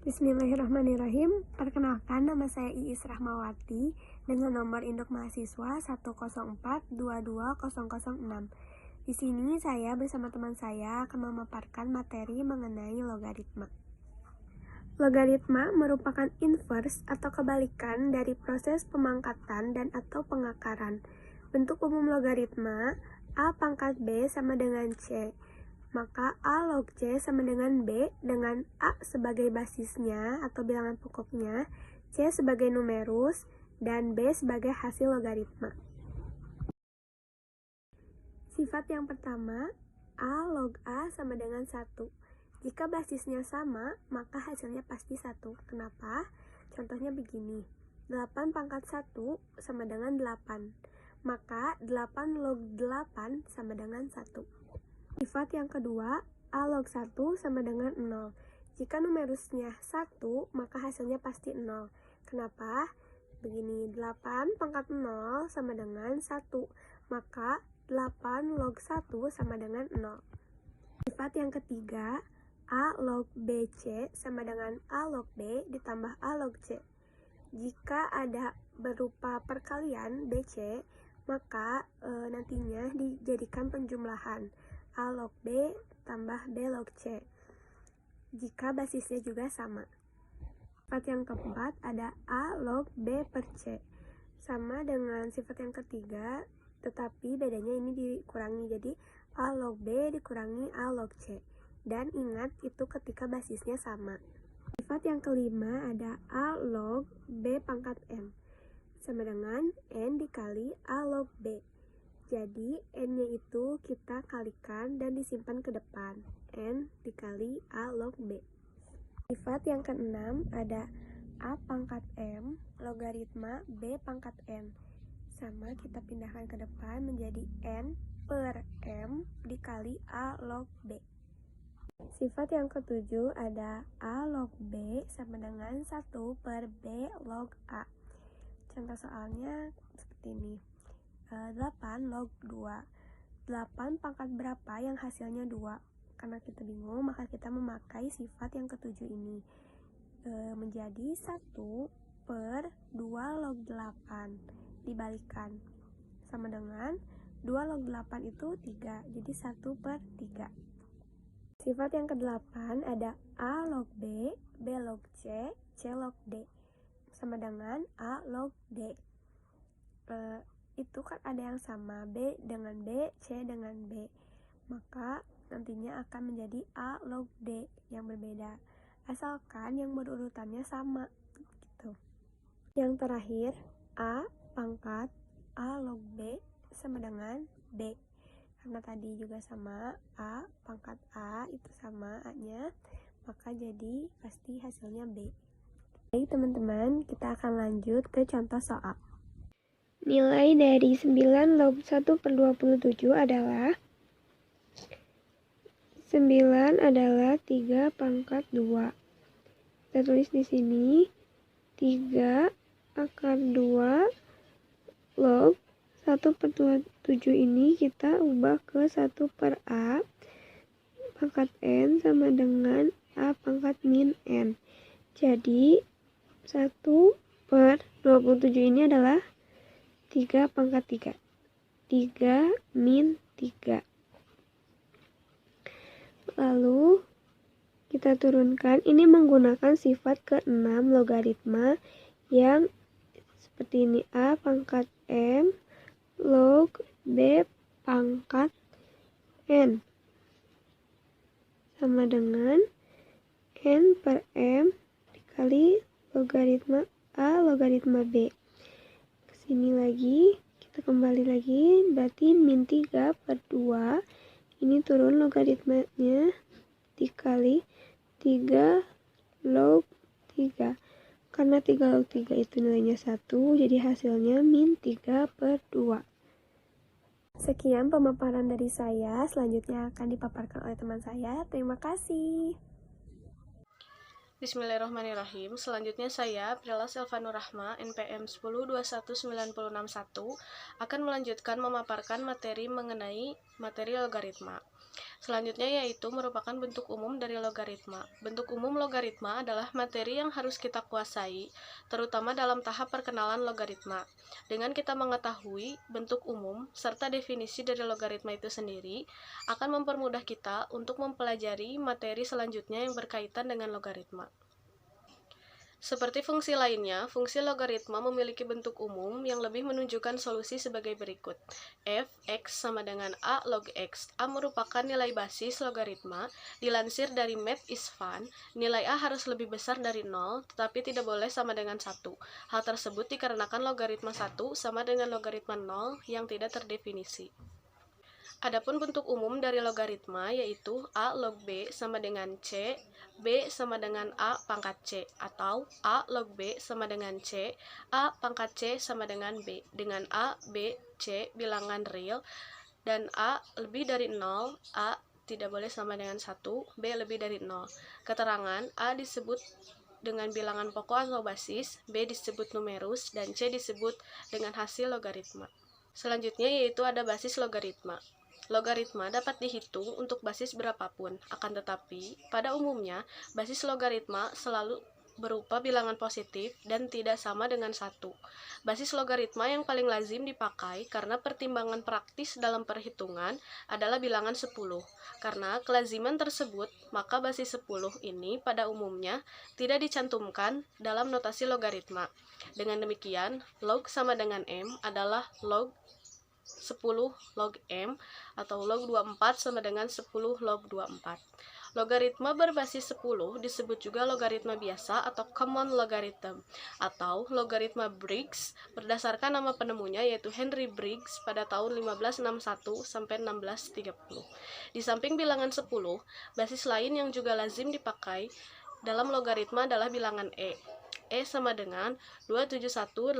Bismillahirrahmanirrahim. Perkenalkan, nama saya Iis Rahmawati dengan nomor induk mahasiswa 104220006. Di sini saya bersama teman saya akan memaparkan materi mengenai logaritma. Logaritma merupakan inverse atau kebalikan dari proses pemangkatan dan atau pengakaran. Bentuk umum logaritma A pangkat B sama dengan C. Maka A log C sama dengan B dengan A sebagai basisnya atau bilangan pokoknya, C sebagai numerus, dan B sebagai hasil logaritma. Sifat yang pertama, A log A sama dengan 1. Jika basisnya sama, maka hasilnya pasti 1. Kenapa? Contohnya begini, 8 pangkat 1 sama dengan 8. Maka 8 log 8 sama dengan 1. Sifat yang kedua, A log 1 sama dengan 0. Jika numerusnya 1, maka hasilnya pasti 0. Kenapa? Begini, 8 pangkat 0 sama dengan 1. Maka 8 log 1 sama dengan 0. Sifat yang ketiga, A log BC sama dengan A log B ditambah A log C. Jika ada berupa perkalian BC, maka nantinya dijadikan penjumlahan A log B tambah B log C jika basisnya juga sama. Sifat yang keempat ada A log B per C, sama dengan sifat yang ketiga, tetapi bedanya ini dikurangi, jadi A log B dikurangi A log C. Dan ingat, itu ketika basisnya sama. Sifat yang kelima ada A log B pangkat N, sama dengan N dikali A log B. Jadi N-nya itu kita kalikan dan disimpan ke depan. N dikali A log B. Sifat yang keenam ada A pangkat M logaritma B pangkat N. Sama, kita pindahkan ke depan menjadi N per M dikali A log B. Sifat yang ketujuh ada A log B sama dengan 1 per B log A. Contoh soalnya seperti ini. 8 log 2. 8 pangkat berapa yang hasilnya 2? Karena kita bingung, maka kita memakai sifat yang ketujuh ini. Menjadi 1 per 2 log 8. Dibalikan. Sama dengan 2 log 8 itu 3. Jadi 1 per 3. Sifat yang ke-8 ada A log B, B log C, C log D. Sama dengan A log D. Itu kan ada yang sama, B dengan B, C dengan B, maka nantinya akan menjadi A log D yang berbeda, asalkan yang berurutannya sama gitu. Yang terakhir, A pangkat A log B sama dengan B, karena tadi juga sama, A pangkat A itu sama A-nya, maka jadi pasti hasilnya B. Oke teman-teman, kita akan lanjut ke contoh soal. Nilai dari 9 log 1 per 27 adalah 9 adalah 3 pangkat 2. Kita tulis di sini 3 akar 2 log 1 per 27 ini kita ubah ke 1 per A pangkat N sama dengan A pangkat min N. Jadi 1 per 27 ini adalah 3 pangkat 3. 3 min 3. Lalu kita turunkan. Ini menggunakan sifat ke-6 logaritma yang seperti ini. A pangkat M log B pangkat N sama dengan N per M dikali logaritma A logaritma B. Sini lagi, kita kembali lagi, berarti min 3 per 2, ini turun logaritmanya dikali 3 log 3. Karena 3 log 3 itu nilainya 1, jadi hasilnya min 3 per 2. Sekian pemaparan dari saya, selanjutnya akan dipaparkan oleh teman saya. Terima kasih. Bismillahirrahmanirrahim. Selanjutnya saya, Prila Silvanur Rahma, NPM 10219061, akan melanjutkan memaparkan materi mengenai materi logaritma. Selanjutnya yaitu merupakan bentuk umum dari logaritma. Bentuk umum logaritma adalah materi yang harus kita kuasai, terutama dalam tahap perkenalan logaritma. Dengan kita mengetahui bentuk umum serta definisi dari logaritma itu sendiri, akan mempermudah kita untuk mempelajari materi selanjutnya yang berkaitan dengan logaritma. Seperti fungsi lainnya, fungsi logaritma memiliki bentuk umum yang lebih menunjukkan solusi sebagai berikut. F, X sama dengan A log X. A merupakan nilai basis logaritma. Dilansir dari Math is Fun, nilai A harus lebih besar dari 0, tetapi tidak boleh sama dengan 1. Hal tersebut dikarenakan logaritma 1 sama dengan logaritma 0 yang tidak terdefinisi. Adapun bentuk umum dari logaritma yaitu A log B sama dengan C, B sama dengan A pangkat C, atau A log B sama dengan C, A pangkat C sama dengan B, dengan A, B, C bilangan real, dan A lebih dari 0, A tidak boleh sama dengan 1, B lebih dari 0. Keterangan A disebut dengan bilangan pokok atau basis, B disebut numerus, dan C disebut dengan hasil logaritma. Selanjutnya yaitu ada basis logaritma. Logaritma dapat dihitung untuk basis berapapun, akan tetapi pada umumnya basis logaritma selalu berupa bilangan positif dan tidak sama dengan 1. Basis logaritma yang paling lazim dipakai karena pertimbangan praktis dalam perhitungan adalah bilangan 10. Karena kelaziman tersebut, maka basis 10 ini pada umumnya tidak dicantumkan dalam notasi logaritma. Dengan demikian, log sama dengan M adalah log 10 log M atau log 24 sama dengan 10 log 24. Logaritma berbasis 10 disebut juga logaritma biasa atau common logarithm atau logaritma Briggs berdasarkan nama penemunya yaitu Henry Briggs pada tahun 1561 sampai 1630. Di samping bilangan 10, basis lain yang juga lazim dipakai dalam logaritma adalah bilangan E. E sama dengan 2718287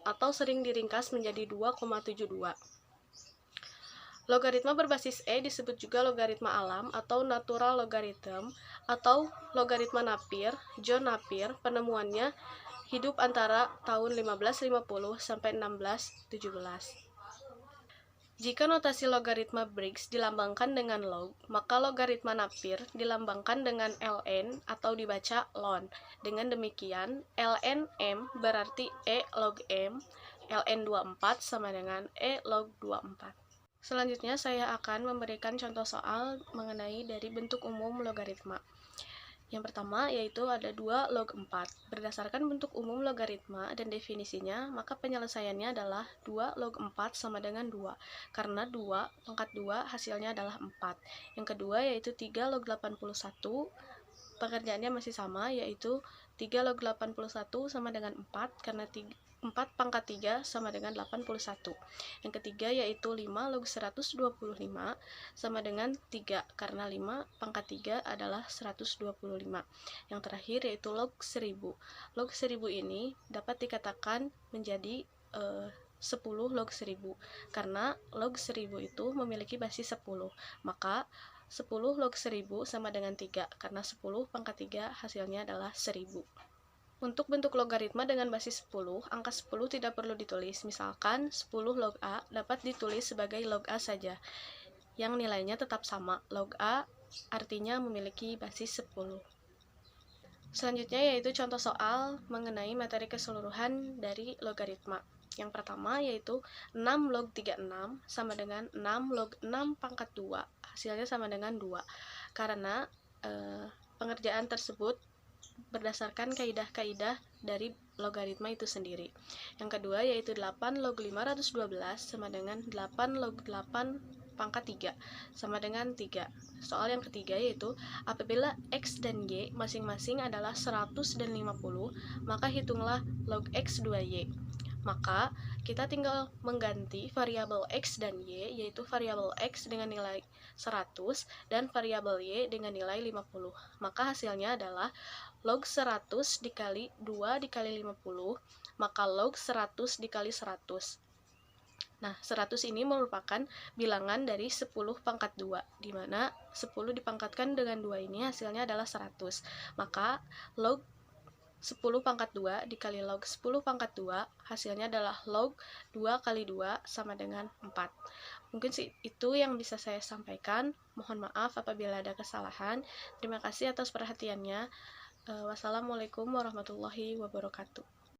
atau sering diringkas menjadi 2,72. Logaritma berbasis E disebut juga logaritma alam atau natural logarithm atau logaritma Napier. John Napier penemuannya hidup antara tahun 1550 sampai 1617. Jika notasi logaritma Briggs dilambangkan dengan log, maka logaritma Napier dilambangkan dengan ln atau dibaca ln. Dengan demikian, ln M berarti E log M, ln 24 sama dengan E log 24. Selanjutnya saya akan memberikan contoh soal mengenai dari bentuk umum logaritma. Yang pertama yaitu ada 2 log 4. Berdasarkan bentuk umum logaritma dan definisinya, maka penyelesaiannya adalah 2 log 4 sama dengan 2. Karena 2 pangkat 2 hasilnya adalah 4. Yang kedua yaitu 3 log 81. Pengerjaannya masih sama yaitu 3 log 81 sama dengan 4 karena 4 pangkat 3 sama dengan 81. Yang ketiga yaitu 5 log 125 sama dengan 3 karena 5 pangkat 3 adalah 125. Yang terakhir yaitu log 1000. Log 1000 ini dapat dikatakan menjadi 10 log 1000 karena log 1000 itu memiliki basis 10. Maka 10 log 1000 sama dengan 3 karena 10 pangkat 3 hasilnya adalah 1000. Untuk bentuk logaritma dengan basis 10, angka 10 tidak perlu ditulis. Misalkan 10 log A dapat ditulis sebagai log A saja, yang nilainya tetap sama. Log A artinya memiliki basis 10. Selanjutnya yaitu contoh soal mengenai materi keseluruhan dari logaritma. Yang pertama yaitu 6 log 36 sama dengan 6 log 6 pangkat 2. Hasilnya sama dengan 2. Karena pengerjaan tersebut berdasarkan kaidah-kaidah dari logaritma itu sendiri. Yang kedua yaitu 8 log 512 sama dengan 8 log 8 pangkat 3 sama dengan 3. Soal yang ketiga yaitu apabila X dan Y masing-masing adalah 100 dan 50, maka hitunglah log X 2Y. Maka kita tinggal mengganti variabel X dan Y, yaitu variabel X dengan nilai 100 dan variabel Y dengan nilai 50. Maka hasilnya adalah log 100 dikali 2 dikali 50, maka log 100 dikali 100. Nah, 100 ini merupakan bilangan dari 10 pangkat 2, di mana 10 dipangkatkan dengan 2 ini hasilnya adalah 100. Maka log 10 pangkat 2 dikali log 10 pangkat 2, hasilnya adalah log 2 kali 2 sama dengan 4. Mungkin itu yang bisa saya sampaikan. Mohon maaf apabila ada kesalahan. Terima kasih atas perhatiannya. Wassalamualaikum warahmatullahi wabarakatuh.